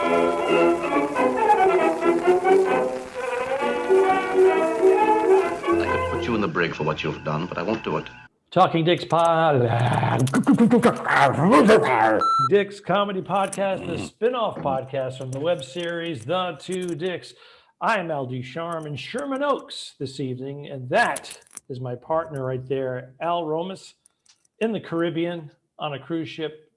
I could put you in the brig for what you've done, but I won't do it. Talking Dick's Dick's Comedy Podcast, the spin-off podcast from the web series The Two Dicks. I am Al Ducharme in Sherman Oaks this evening, and that is my partner right there, Al Romas, in the Caribbean on a cruise ship.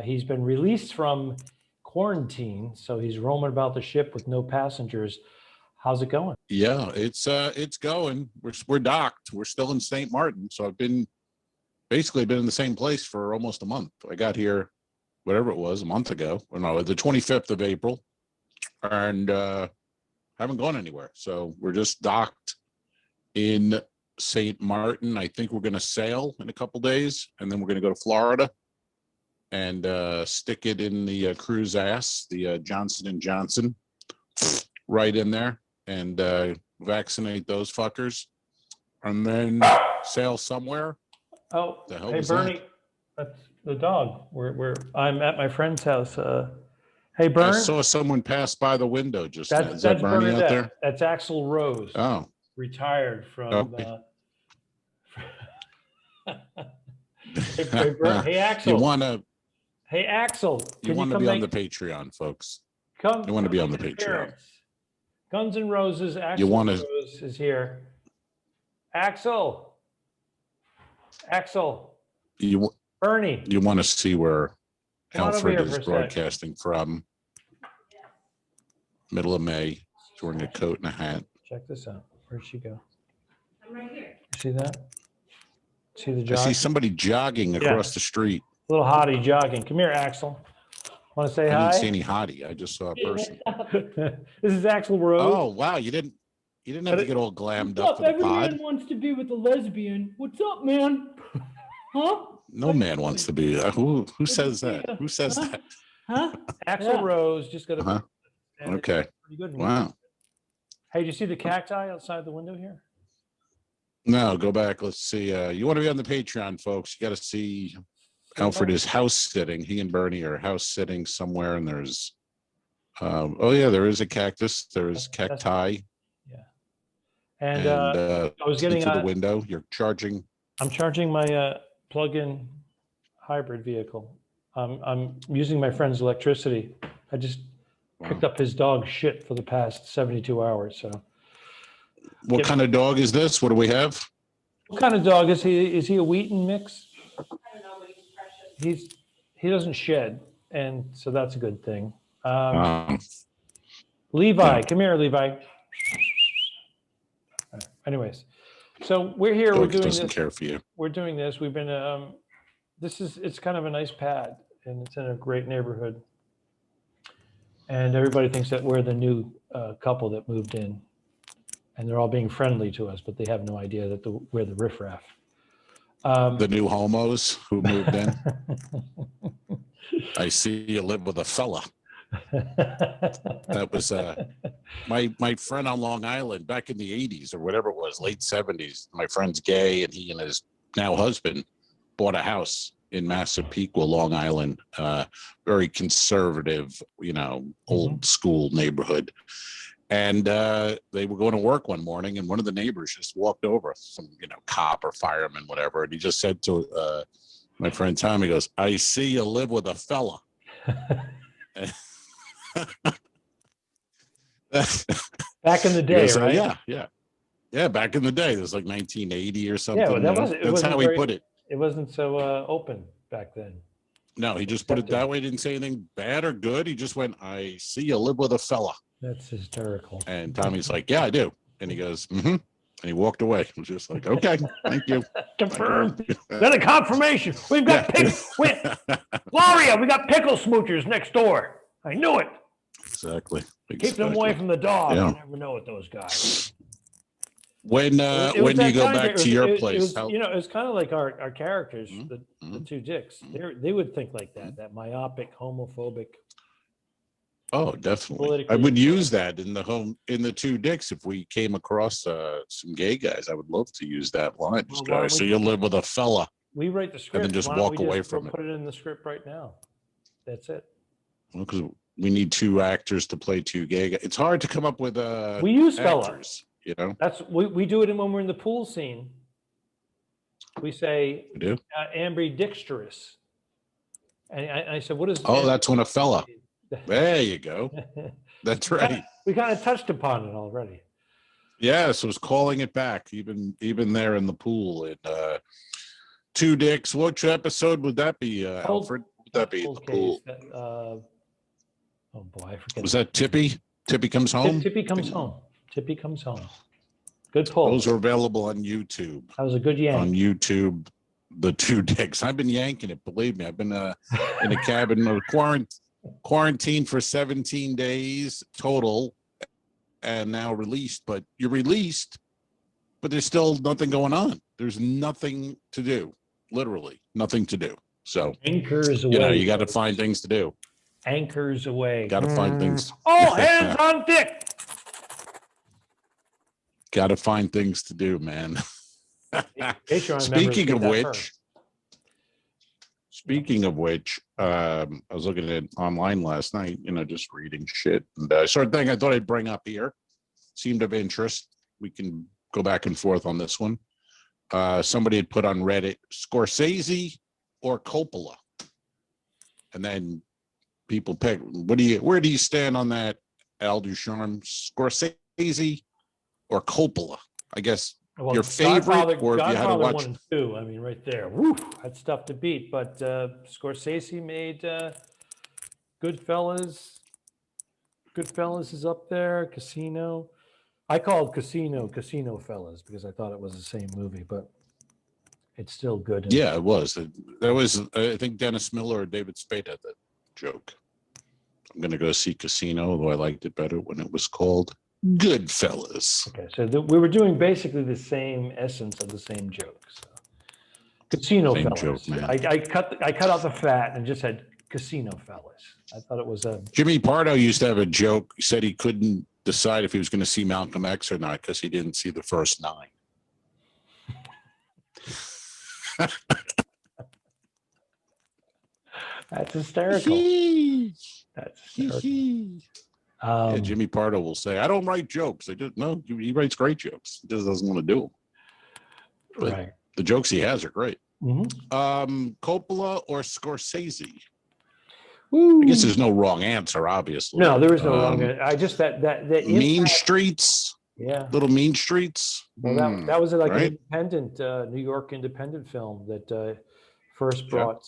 He's been released from quarantine, so he's roaming about the ship with no passengers. How's it going? Yeah, it's going. We're docked. We're still in St. Martin, so I've basically been in the same place for almost a month. I got here, whatever it was, a month ago. Or no, the 25th of April, and haven't gone anywhere. So we're just docked in St. Martin. I think we're going to sail in a couple days, and then we're going to go to Florida and stick it in the cruise ass, the Johnson & Johnson, right in there, and vaccinate those fuckers, and then sail somewhere. Oh, hey Bernie, that's the dog. I'm at my friend's house. Hey Bern, I saw someone pass by the window just now. Is that Bernie out there? That's Axl Rose. Oh, retired from. Okay. Hey Axl. Hey Axl. You want to be on the Patreon, folks. You want to be on the Patreon. Guns N' Roses. Axl Rose is here. Axl. Bernie. You want to see where Alfred is broadcasting from? Middle of May. He's wearing a coat and a hat. Check this out. Where'd she go? I'm right here. See that? See the jog? I see somebody jogging across the street. Little hottie jogging. Come here, Axl. Want to say hi? I didn't see any hottie. I just saw a person. This is Axl Rose. Oh wow, you didn't have to get all glammed up for the Every pod. man wants to be with a lesbian. What's up, man? Huh? No man wants to be. Who says that? Who says that? Huh? Axl Rose just got a. Okay. Pretty good. Wow. Hey, do you see the cacti outside the window here? No, go back. Let's see. You want to be on the Patreon, folks? You got to see. Alfred is house sitting. He and Bernie are house sitting somewhere, and there's. There is a cactus. There is cacti. Yeah. And I was getting to the window. You're charging. I'm charging my plug-in hybrid vehicle. I'm using my friend's electricity. I just picked up his dog shit for the past 72 hours. So. What kind of dog is this? What do we have? What kind of dog is he? Is he a Wheaton mix? I don't know, but he's precious. He doesn't shed, and so that's a good thing. Levi, come here, Levi. Anyways, so we're here. We're doing doesn't this. Care for you. We're doing this. We've been. It's kind of a nice pad, and it's in a great neighborhood. And everybody thinks that we're the new couple that moved in, and they're all being friendly to us, but they have no idea that we're the riffraff. The new homos who moved in. I see you live with a fella. That was my friend on Long Island back in the 80s or whatever it was, late 70s. My friend's gay, and he and his now husband bought a house in Massapequa, Long Island. Very conservative, old school neighborhood. And they were going to work one morning, and one of the neighbors just walked over, some cop or fireman, whatever, and he just said to my friend Tom, he goes, "I see you live with a fella." Back in the day, goes, right? Yeah. Back in the day, it was like 1980 or something. Yeah, well, that's how he put it. It wasn't so open back then. No, he just put it that way. Didn't say anything bad or good. He just went, "I see you live with a fella." That's hysterical. And Tommy's like, "Yeah, I do." And he goes, "Mm-hmm." And he walked away. It was just like, "Okay, thank you." Confirmed. Then a confirmation. We've got Gloria, we got pickle smoochers next door. I knew it. Exactly. Keep them away from the dog. Yeah. You never know with those guys. When do you go back to your place? It's kind of like our characters, the two dicks. They would think like that myopic, homophobic. Oh, definitely. I would use that in the two dicks if we came across some gay guys. I would love to use that line. Just go, so you live with a fella. We write the script and then just walk away from it. Put it in the script right now. That's it. Well, because we need 2 actors to play 2 gay guys. It's hard to come up with We use actors, fella. That's we do it when we're in the pool scene. We say We do? ambidextrous. And I said, what is That's when a fella. There you go. That's right. We kind of touched upon it already. Yes, I was calling it back, even there in the pool. And 2 Dicks. Which episode would that be, Alfred? Would that be in the pool? Oh boy, I forget. Was that Tippy? Tippy Comes Home? Tippy Comes Home. Tippy Comes Home. Good pull. Those are available on YouTube. That was a good yank. On YouTube, the 2 Dicks. I've been yanking it. Believe me, I've been in a cabin of quarantine for 17 days total, and now released. But you're released, but there's still nothing going on. There's nothing to do. Literally nothing to do. So anchors away. You got to find things to do. Anchors away. Got to find things. All hands on deck. Got to find things to do, man. Speaking of which, I was looking at online last night, just reading shit. And sort of thing I thought I'd bring up here. Seemed of interest. We can go back and forth on this one. Somebody had put on Reddit, Scorsese or Coppola. And then people pick, where do you stand on that, Al Ducharme? Scorsese or Coppola? I guess your favorite, or if you had to watch 1 and 2. I mean, right there. Woo, that's tough to beat. But Scorsese made Goodfellas. Goodfellas is up there. Casino. I called Casino Fellas because I thought it was the same movie, but it's still good. Yeah, it was. That was, I think Dennis Miller or David Spade had that joke. I'm going to go see Casino, although I liked it better when it was called Goodfellas. Okay, so we were doing basically the same essence of the same joke. So. Casino Same Fellas. joke, man. I cut out the fat and just had Casino Fellas. I thought it was a. Jimmy Pardo used to have a joke. He said he couldn't decide if he was going to see Malcolm X or not because he didn't see the first 9. That's hysterical. That's hysterical. Yeah, Jimmy Pardo will say, "I don't write jokes." No, he writes great jokes. He just doesn't want to do them. But right. The jokes he has are great. Mm-hmm. Coppola or Scorsese? Woo. I guess there's no wrong answer, obviously. No, there is no wrong answer. I just that Mean Streets. Yeah. Little Mean Streets. Well, that was like an independent New York independent film that first brought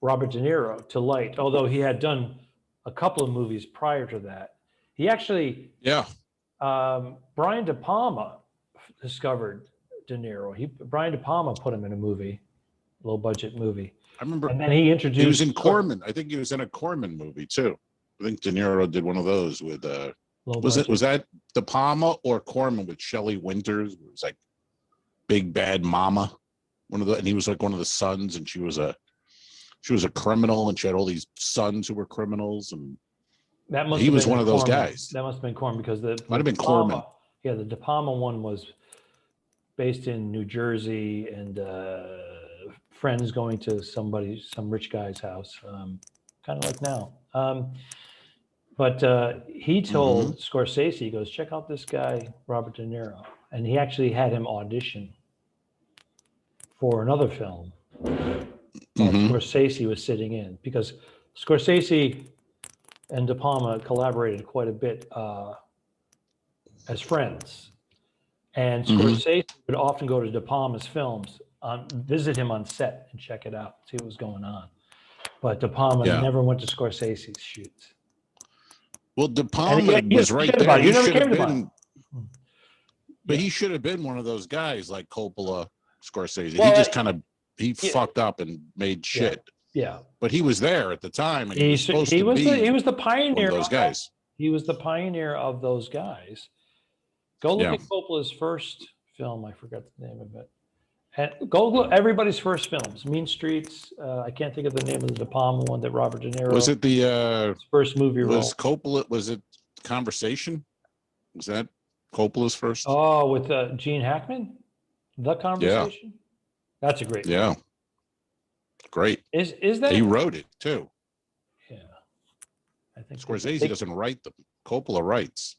Robert De Niro to light. Although he had done a couple of movies prior to that, he actually Brian De Palma discovered De Niro. Brian De Palma put him in a movie, low budget movie. I remember, and then he introduced. He was in Corman. I think he was in a Corman movie too. I think De Niro did one of those with. Was that De Palma or Corman with Shelley Winters? It was like Big Bad Mama, and he was like one of the sons, and she was a criminal, and she had all these sons who were criminals, and he was one of those guys. That must have been Corman because might have been Corman. Yeah, the De Palma one was based in New Jersey, and friends going to some rich guy's house, kind of like now. But he told Scorsese, he goes, check out this guy, Robert De Niro. And he actually had him audition for another film. Scorsese was sitting in because Scorsese and De Palma collaborated quite a bit as friends. And Scorsese would often go to De Palma's films, visit him on set and check it out, see what was going on. But De Palma never went to Scorsese's shoots. Well, De Palma was right there. You never came to mind. But he should have been one of those guys like Coppola, Scorsese. Well, he just kind of fucked up and made shit. Yeah. But he was there at the time, and he was the pioneer of those guys. He was the pioneer of those guys. Go look at Coppola's first film. I forgot the name of it. And go look everybody's first films. Mean Streets. I can't think of the name of the De Palma one that Robert De Niro. Was it the first movie role? Was Coppola? Was it Conversation? Was that Coppola's first? Oh, with Gene Hackman. The Conversation. Yeah. That's a great movie. Great. Is that he wrote it too? Yeah. think Scorsese doesn't write them. Coppola writes.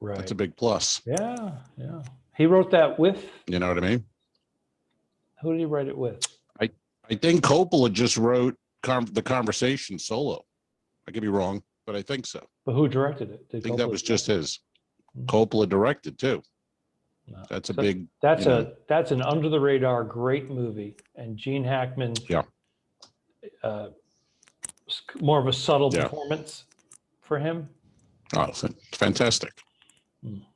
Right. That's a big plus. Yeah, yeah. He wrote that with. You know what I mean? Who did he write it with? I think Coppola just wrote the conversation solo. I could be wrong, but I think so. But who directed it? I think that was just his. Mhm. Coppola directed too. No. That's a So big. That's an under the radar great movie, and Gene Hackman. Yeah. More of a subtle Yeah. performance for him. Oh, fantastic!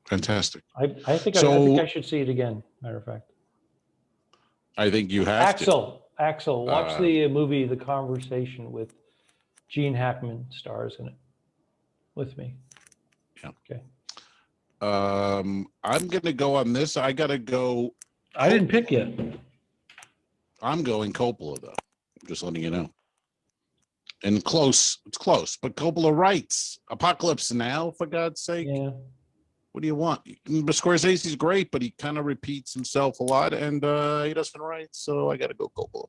Fantastic. I think I should see it again. Matter of fact. I think you have Axel, watch the movie The Conversation with Gene Hackman stars in it with me. Yeah. Okay. I'm gonna go on this. I gotta go. I didn't pick yet. I'm going Coppola though. I'm just letting you know. And it's close, but Coppola writes Apocalypse Now, for God's sake. Yeah. What do you want? Scorsese's great, but he kind of repeats himself a lot, and he doesn't write, so I got to go Coppola.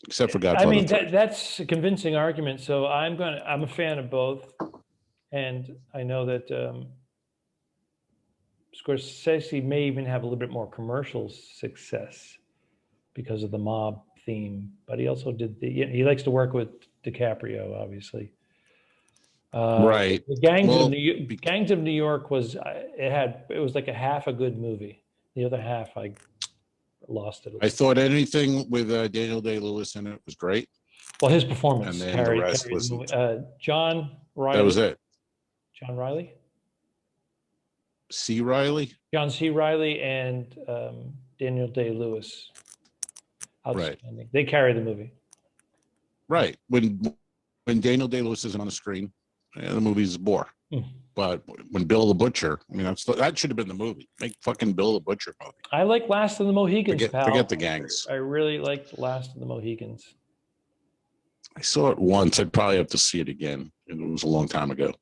Except for Godfather. I mean, that's a convincing argument. So I'm a fan of both, and I know that Scorsese may even have a little bit more commercial success because of the mob theme, but he also he likes to work with DiCaprio, obviously. Right. The Gangs of New York was it was like a half a good movie. The other half I lost it. I thought anything with Daniel Day-Lewis in it was great. Well, his performance and then the rest was John Riley. That was it. John Riley. C. Riley. John C. Riley and Daniel Day-Lewis. Right. They carry the movie. Right. When Daniel Day-Lewis isn't on the screen, the movie's a bore. But when Bill the Butcher, I mean, that should have been the movie. Make fucking Bill the Butcher movie. I like Last of the Mohicans, Forget the gangs. I really liked Last of the Mohicans. I saw it once. I'd probably have to see it again. It was a long time ago.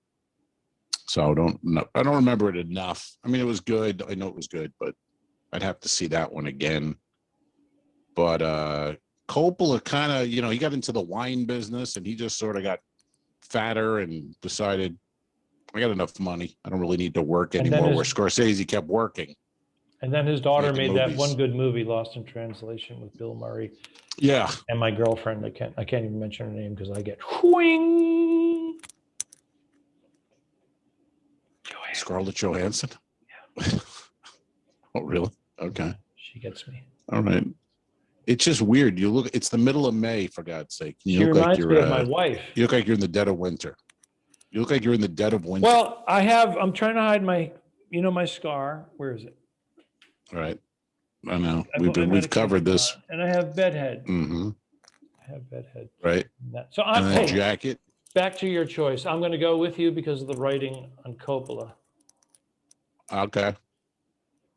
So I don't remember it enough. I mean, it was good. I know it was good, but I'd have to see that one again. But Coppola kind of, he got into the wine business and he just sort of got fatter and decided, I got enough money. I don't really need to work anymore. Where Scorsese kept working. And then his daughter made movies. that one good movie, Lost in Translation, with Bill Murray. Yeah. And my girlfriend, I can't even mention her name because I get whooing. Scarlett Johansson? Yeah. Oh, really? Okay. She gets me. All right. It's just weird. It's the middle of May, for God's sake. She reminds me of my wife. You look like you're in the dead of winter. You look like you're in the dead of winter. Well, I'm trying to hide my scar. Where is it? All right. I know. We've covered this. And I have bedhead. Mm-hmm. I have bedhead. Right. So I'm and jacket. Back to your choice. I'm going to go with you because of the writing on Coppola. Okay.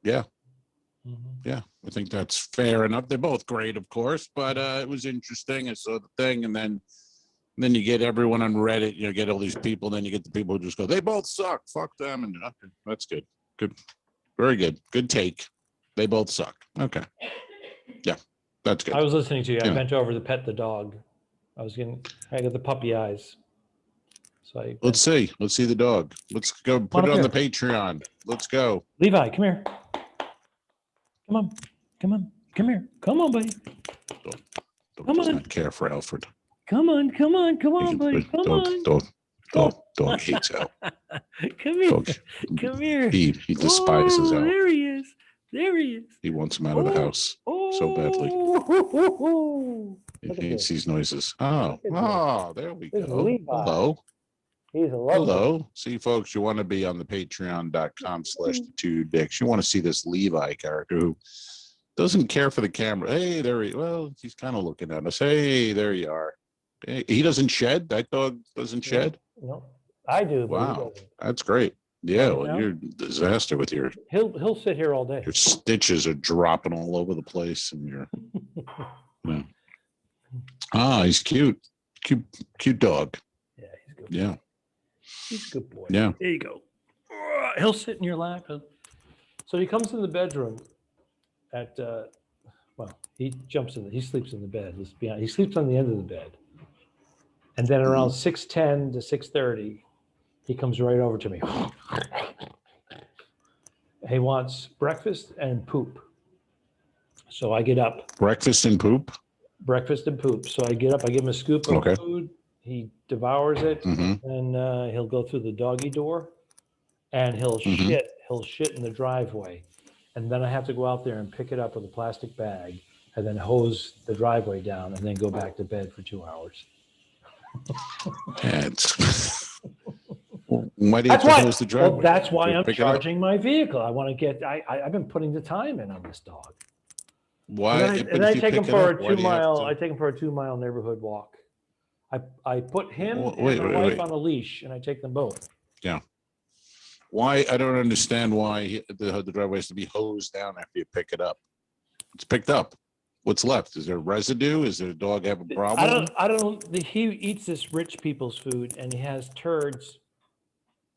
Yeah. Mm-hmm. Yeah. I think that's fair enough. They're both great, of course, but it was interesting. I saw the thing, and then you get everyone on Reddit. You get all these people. Then you get the people who just go, "They both suck. Fuck them." And okay, that's good. Good. Very good. Good take. They both suck. Okay. Yeah, that's good. I was listening to you. I bent over to pet the dog. I got the puppy eyes. So Let's see the dog. Let's go put it on the Patreon. Let's go. Levi, come here. Come on, come here. Come on, buddy. Dog does not care for Alfred. Come on, buddy. Come on. Dog hates Al. Come here. Dog, Come here. He despises Al. There he is. He wants him out of the house so badly. He hates these noises. Oh, there we go. Hello. He's a lovely. Hello. See, folks, you want to be on the patreon.com/the2dicks. You want to see this Levi character who doesn't care for the camera. Hey, he's kind of looking at us. Hey, there you are. Hey, he doesn't shed. That dog doesn't shed. No, I do. Wow, that's great. Yeah, well, you're a disaster with your. He'll sit here all day. Your stitches are dropping all over the place, and you're. He's cute. Cute dog. Yeah, he's good. Yeah. He's a good boy. Yeah. There you go. He'll sit in your lap. So he comes in the bedroom he sleeps in the bed. Let's be honest. He sleeps on the end of the bed. And then around 6:10 to 6:30, he comes right over to me. He wants breakfast and poop. So I get up. Breakfast and poop. Breakfast and poop. So I get up. I give him a scoop of Okay. food. He devours it, Mhm. and he'll go through the doggy door, and he'll Mhm. shit. He'll shit in the driveway, and then I have to go out there and pick it up with a plastic bag, and then hose the driveway down, and then go back to bed for 2 hours. Yeah, it's, why do you have That's to why. hose the driveway? Well, that's why To I'm pick it up? charging my vehicle. I want to get. I've been putting the time in on this dog. Why? And But then if I you take him pick it for up, a why do you have 2 mile. to- I take him for a 2 mile neighborhood walk. I put him Wait, and my wait, wife wait. on a leash, and I take them both. Yeah. Why? I don't understand why the driveway has to be hosed down after you pick it up. It's picked up. What's left? Is there residue? Is there a dog have a problem? I don't. He eats this rich people's food, and he has turds.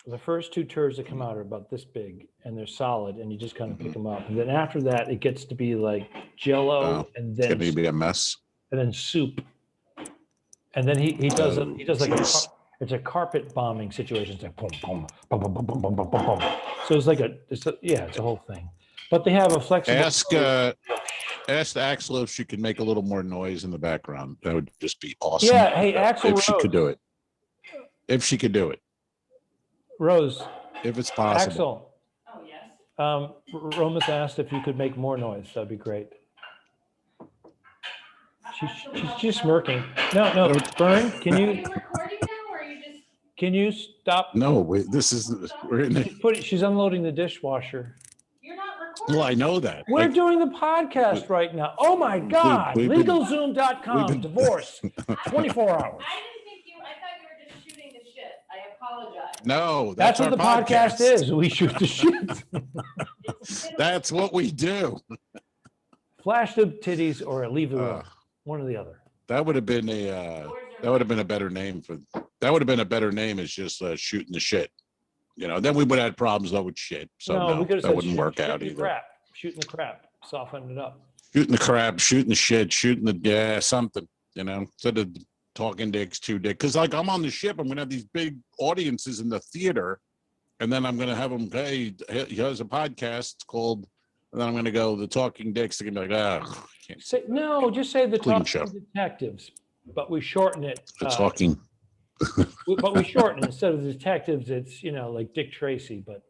The first 2 turds that come out are about this big, and they're solid, and you just kind of pick them up. And then after that, it gets to be like Jello, Oh, and It's then gonna be a mess. soup. And then he does Oh, he does like jeez. it's a carpet bombing situation. It's like boom, boom, boom, boom, boom, boom, boom, boom, boom. So it's like it's a whole thing. But they have a flexible. Ask Axel if she could make a little more noise in the background. That would just be awesome. Yeah, hey Axel If she could do it. If she could do it. Rose, If it's possible. Axel. Oh, yes. Romas asked if you could make more noise. That'd be great. She's just smirking. No, Bern, Are you recording now, or are you just? can you stop? No, wait, we're in the, She's unloading the dishwasher. You're not recording. well, I know that. We're Like, doing the podcast right now. Oh my God. we've been- LegalZoom.com, we've been- divorce, 24 hours. I didn't think I thought you were just shooting the shit. I apologize. no, That's what our the podcast is. We shoot the shit. That's what we do. Flash the titties or leave the room. Uh, One or the other. that would have been a better name as just shooting the shit. You know, then we would have had problems though with shit. So no, we could have that said wouldn't work out shooting the either. crap. Shooting the crap. Soften it up. Shooting the crap, shooting the shit, shooting the something, you know, instead of talking dicks, 2 dick. Because like I'm on the ship, I'm gonna have these big audiences in the theater, and then I'm gonna have them, hey, here's a podcast called, and then I'm gonna go the Talking Dicks. They're gonna be like, ah, can't. Just say the Clean Talking show. Detectives, but we shorten it. The talking. But we shorten it. Instead of detectives, it's like Dick Tracy, but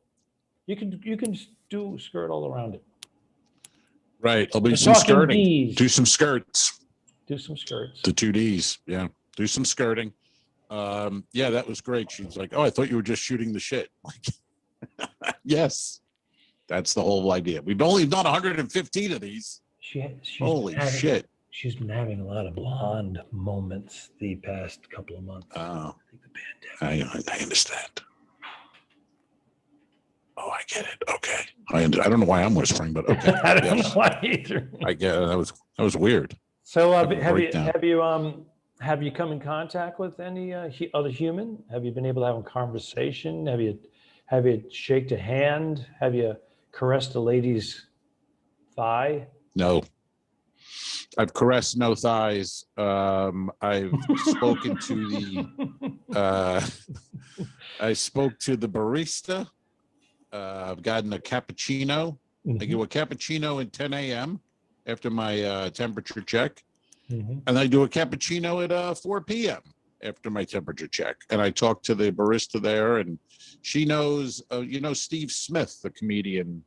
you can do skirt all around it. Right. I'll be The some Talking skirting. Ds. Do some skirts. Do some skirts. The 2 Ds. Yeah. Do some skirting. Yeah, that was great. She's like, oh, I thought you were just shooting the shit. Like, yes. That's the whole idea. We've only done 115 of these. Holy shit. She's been having a lot of blonde moments the past couple of months. Oh, The pandemic. I understand. Oh, I get it. Okay. I don't know why I'm whispering, but okay. I don't Yes. know why either. I get it. That was weird. So Have a have you come in contact with any other human? Have you been able to have a conversation? Have you shaked a hand? Have you caressed a lady's thigh? No. I've caressed no thighs. I've spoken to I spoke to the barista. I've gotten a cappuccino. I do a cappuccino at 10 a.m. after my temperature check. Mhm. And I do a cappuccino at 4 p.m. after my temperature check. And I talked to the barista there, and she knows, Steve Smith, the comedian,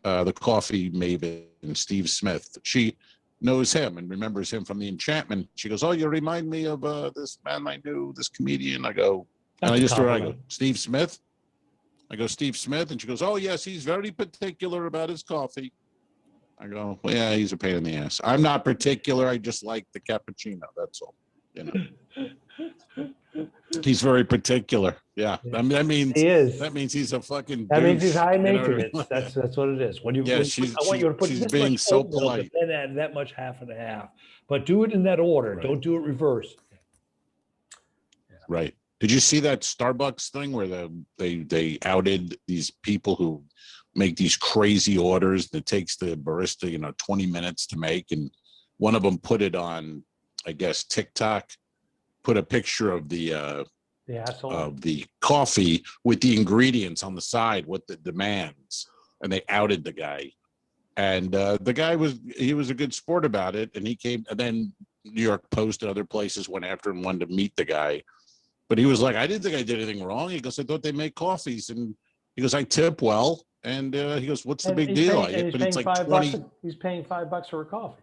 the coffee maven, Steve Smith. She knows him and remembers him from The Enchantment. She goes, oh, you remind me of this man I knew, this comedian. I go, and I go, Steve Smith? I go, Steve Smith? And she goes, oh, yes, he's very particular about his coffee. I go, well, yeah, he's a pain in the ass. I'm not particular. I just like the cappuccino. That's all. He's very particular. Yeah. I mean, He is. that means he's a fucking That means he's douche, high you know what I maintenance. mean? That's what it is. I want you to put she's this being much so oat milk polite. and then add that much half and a half. But do it in that order. Right. Don't do it reverse. Right. Did you see that Starbucks thing where they outed these people who make these crazy orders that takes the barista, 20 minutes to make, and one of them put it on, I guess, TikTok, put a picture of the asshole. coffee with the ingredients on the side, what the demands, and they outed the guy. And the guy was a good sport about it, and he came. And then New York Post and other places went after him, wanted to meet the guy, but he was like, "I didn't think I did anything wrong." He goes, "I thought they make coffees," and he goes, "I tip well," and he goes, "What's the big deal?" But it's like $20. He's paying $5 for a coffee.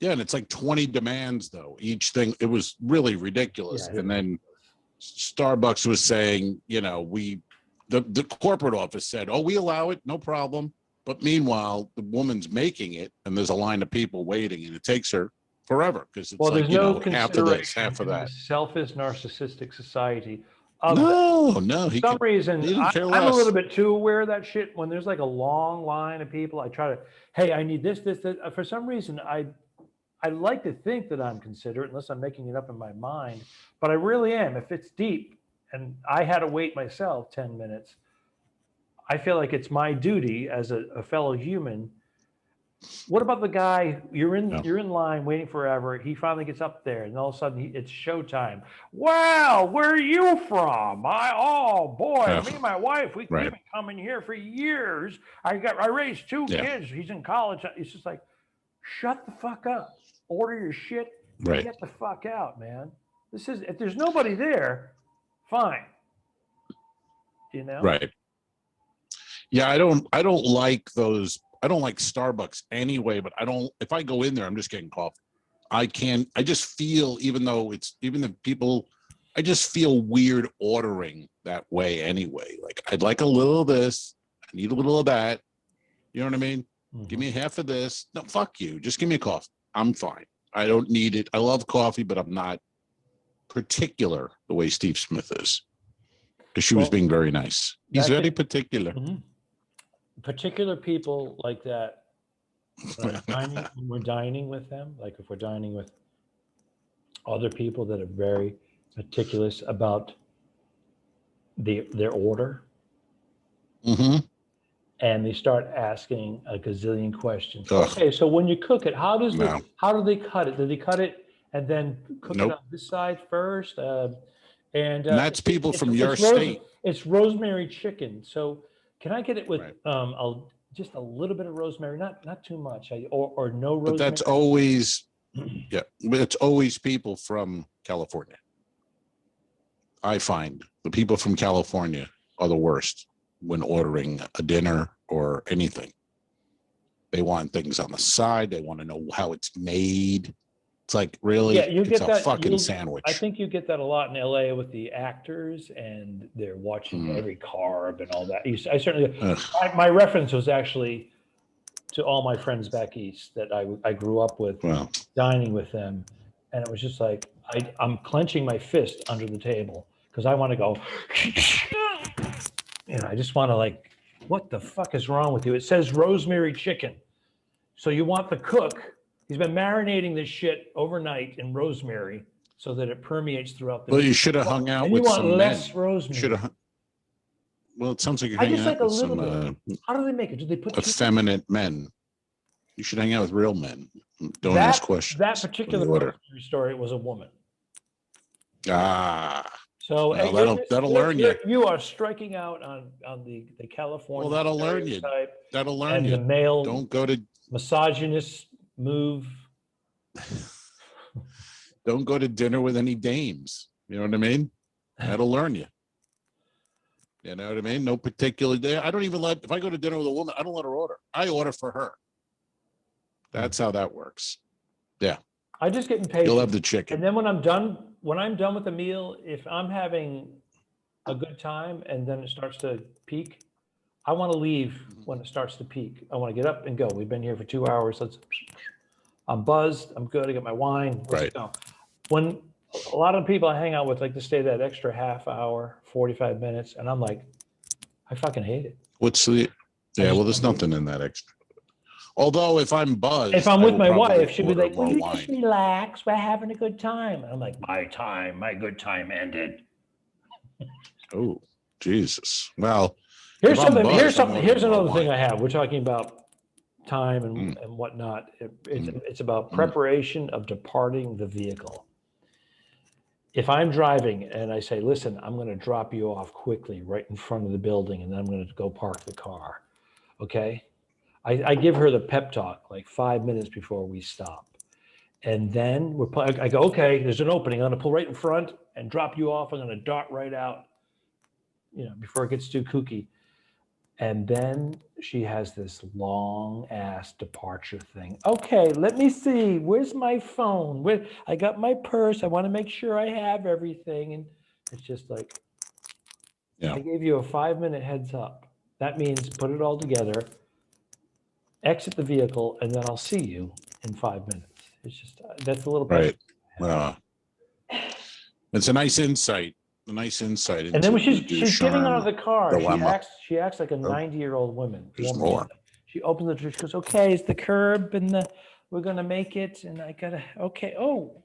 Yeah, and it's like 20 demands though each thing. It was really ridiculous. Yeah, and then Starbucks was saying, the corporate office said, "Oh, we allow it, no problem." But meanwhile, the woman's making it, and there's a line of people waiting, and it takes her forever because it's there's no half of this, half of that. Selfish, narcissistic society. No. For some reason, I'm a little bit too aware of that shit. When there's like a long line of people, I try to, hey, I need this. For some reason, I like to think that I'm considerate, unless I'm making it up in my mind. But I really am. If it's deep, and I had to wait myself 10 minutes, I feel like it's my duty as a fellow human. What about the guy, you're in line waiting forever. He finally gets up there, and all of a sudden it's showtime. Wow, where are you from? Me and my wife, we've been coming here for years. I raised 2 kids. He's in college. It's just like, shut the fuck up. Order your shit. Right. Get the fuck out, man. If there's nobody there, fine. Right. Yeah, I don't like those. I don't like Starbucks anyway, but if I go in there, I'm just getting coffee. I just feel, I just feel weird ordering that way anyway. Like, I'd like a little of this. I need a little of that. You know what I mean? Mm-hmm. Give me half of this. No, fuck you. Just give me a coffee. I'm fine. I don't need it. I love coffee, but I'm not particular the way Steve Smith is. Because she was being very nice. He's very particular. Mm-hmm. Particular people like that, when we're dining with them, like if we're dining with other people that are very meticulous about their order, and they start asking a gazillion questions. Ugh. Okay, so when you cook it, how do they cut it? Do they cut it and then cook it on this side first? And that's people from your state. It's rosemary chicken. So can I get it with just a little bit of rosemary, not too much, or no rosemary? But that's always, but it's always people from California. I find the people from California are the worst when ordering a dinner or anything. They want things on the side. They want to know how it's made. It's like, really? Yeah, it's a fucking sandwich. I think you get that a lot in LA with the actors, and they're watching every carb and all that. I certainly, my reference was actually to all my friends back east that I grew up with, dining with them. And it was just like, I'm clenching my fist under the table because I want to go, I just want to, like, what the fuck is wrong with you? It says rosemary chicken. So you want the cook. He's been marinating this shit overnight in rosemary so that it permeates throughout the. Well, you should have hung out with some men. You want less rosemary. Well, it sounds like you're hanging out with some. How do they make it? Do they put effeminate men? You should hang out with real men. Don't ask questions. That particular rosemary story was a woman. So that'll learn you. You are striking out on the California. Well, that'll learn you. That'll learn you. The male. Don't go to misogynist move. Don't go to dinner with any dames. You know what I mean? That'll learn you. You know what I mean? No particular day. I don't even if I go to dinner with a woman, I don't let her order. I order for her. That's how that works. Yeah. I just get impatient. You'll have the chicken. And then when I'm done with the meal, if I'm having a good time and then it starts to peak, I want to leave when it starts to peak. I want to get up and go. We've been here for 2 hours. I'm buzzed. I'm good. I got my wine. Let's go. When a lot of people I hang out with like to stay that extra half hour, 45 minutes, and I'm like, I fucking hate it. Well, there's nothing in that extra. Although if I'm buzzed, if I'm with my wife, she'd be like, "Will you just relax? We're having a good time." And I'm like, my good time ended. Oh, Jesus. Well, here's another thing I have. We're talking about time and whatnot. It's about preparation of departing the vehicle. if I'm driving and I say, listen, I'm going to drop you off quickly right in front of the building and then I'm going to go park the car. Okay. I give her the pep talk like 5 minutes before we stop. And then I go, okay, there's an opening. I'm going to pull right in front and drop you off. I'm going to dart right out, before it gets too kooky. And then she has this long ass departure thing. Okay, let me see. Where's my phone? Where I got my purse. I want to make sure I have everything. And it's just like, I gave you a 5-minute heads up. That means put it all together, exit the vehicle, and then I'll see you in 5 minutes. It's just, that's a little Right. It's a nice insight. And then when she's getting out of the car, she acts like a 90-year-old woman. There's more. She opens the door. She goes, "Okay, it's the curb, and we're gonna make it." And I gotta, okay. Oh,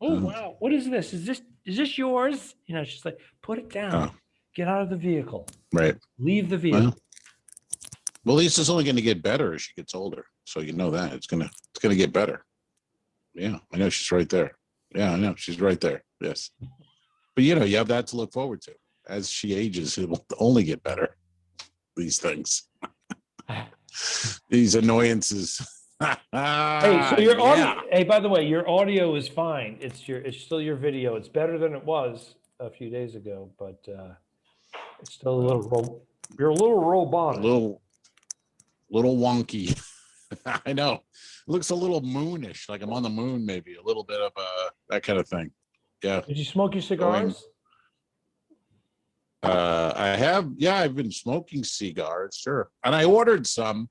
wow. What is this? Is this yours? She's like, "Put it down. Get out of the vehicle. Right. Leave the vehicle." Well, at least it's only going to get better as she gets older. So you know that it's gonna get better. Yeah, I know she's right there. Yeah, I know she's right there. Yes. But you have that to look forward to. As she ages, it will only get better. These things, these annoyances. Hey, so your audio. Hey, by the way, your audio is fine. It's still your video. It's better than it was a few days ago, but it's still a little. You're a little robotic. A little wonky. I know. It looks a little moonish, like I'm on the moon, maybe a little bit of that kind of thing. Yeah. Did you smoke your cigars? I have. Yeah, I've been smoking cigars, sure. And I ordered some,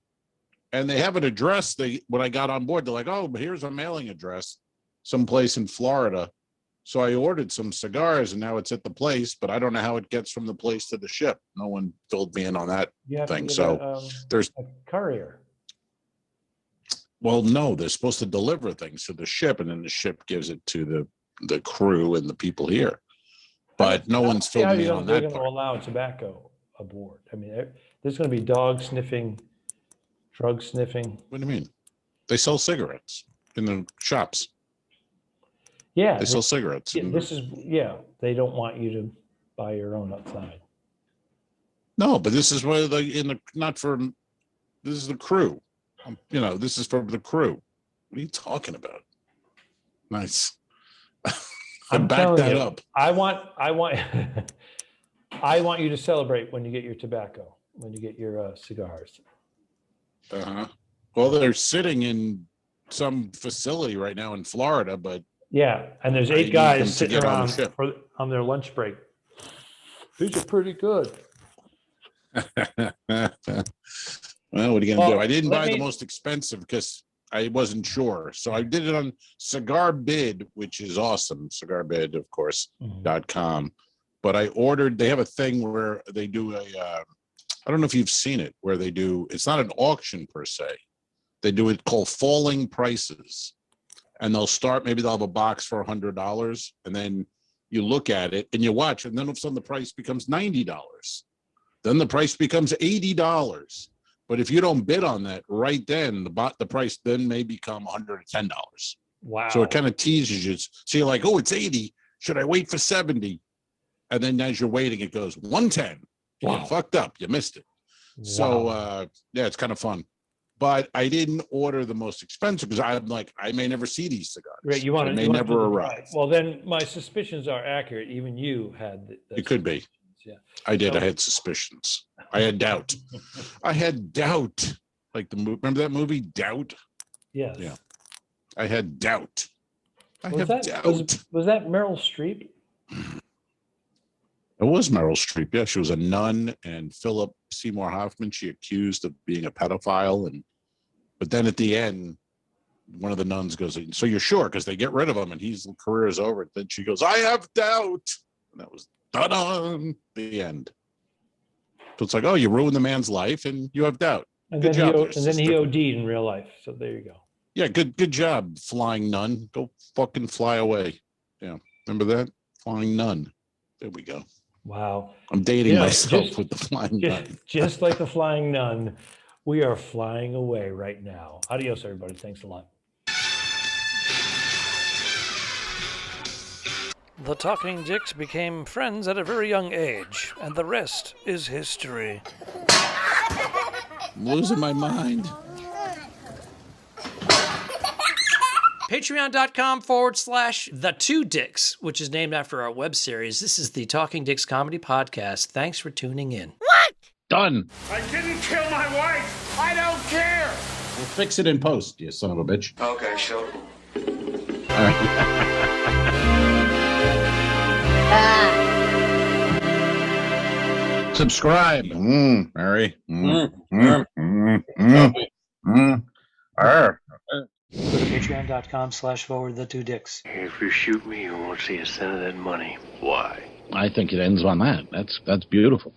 and they have an address. When I got on board, they're like, "Oh, but here's a mailing address, someplace in Florida." So I ordered some cigars, and now it's at the place, but I don't know how it gets from the place to the ship. No one filled me in on that thing. So there's a courier. Well, no, they're supposed to deliver things to the ship, and then the ship gives it to the crew and the people here. But no one's filled me in on that. They're going to allow tobacco aboard. I mean, there's going to be dog sniffing, drug sniffing. What do you mean? They sell cigarettes in the shops. Yeah, they sell cigarettes. They don't want you to buy your own outside. No, but this is where this is the crew. This is for the crew. What are you talking about? Nice. I'm back that up. I want I want you to celebrate when you get your tobacco, when you get your cigars. Well, they're sitting in some facility right now in Florida, but and there's 8 guys sitting around on their lunch break. These are pretty good. Well, what are you going to do? I didn't buy the most expensive because I wasn't sure. So I did it on Cigar Bid, which is awesome. Cigar Bid, of course, .com. But I ordered, they have a thing where they do I don't know if you've seen it, where they do, it's not an auction per se. They do it called falling prices. And maybe they'll have a box for $100. And then you look at it and you watch, and then all of a sudden the price becomes $90. Then the price becomes $80. But if you don't bid on that right then, the price then may become $110. Wow. So it kind of teases you. So you're like, oh, it's 80. Should I wait for 70? And then as you're waiting, it goes 110. Wow. You fucked up. You missed it. Wow. So, it's kind of fun. But I didn't order the most expensive because I'm like, I may never see these cigars. Right, they may never arrive. Well, then my suspicions are accurate. Even you had it could be. Yeah, I did. I had suspicions. I had doubt. I had doubt. Like remember that movie, Doubt? Yes. Yeah. I had doubt. Was that Meryl Streep? It was Meryl Streep. Yeah, she was a nun, and Philip Seymour Hoffman she accused of being a pedophile, but then at the end, one of the nuns goes, "So you're sure?" Because they get rid of him, and his career is over. Then she goes, "I have doubt," and that was done. The end. So it's like, oh, you ruined the man's life, and you have doubt. And good job. And then he OD'd in real life. So there you go. Yeah, good job, flying nun. Go fucking fly away. Yeah, remember that flying nun. There we go. Wow. I'm dating myself with the flying nun. Just like the flying nun, we are flying away right now. Adios, everybody. Thanks a lot. The Talking Dicks became friends at a very young age, and the rest is history. I'm losing my mind. Patreon.com/The2Dicks, which is named after our web series. This is the Talking Dicks Comedy Podcast. Thanks for tuning in. Done. I didn't kill my wife. I don't care. We'll fix it in post, you son of a bitch. Okay, sure. All right. Subscribe. Mary. Go to patreon.com/forward-the2dicks. If you shoot me, you won't see a cent of that money. Why? I think it ends on that. That's beautiful.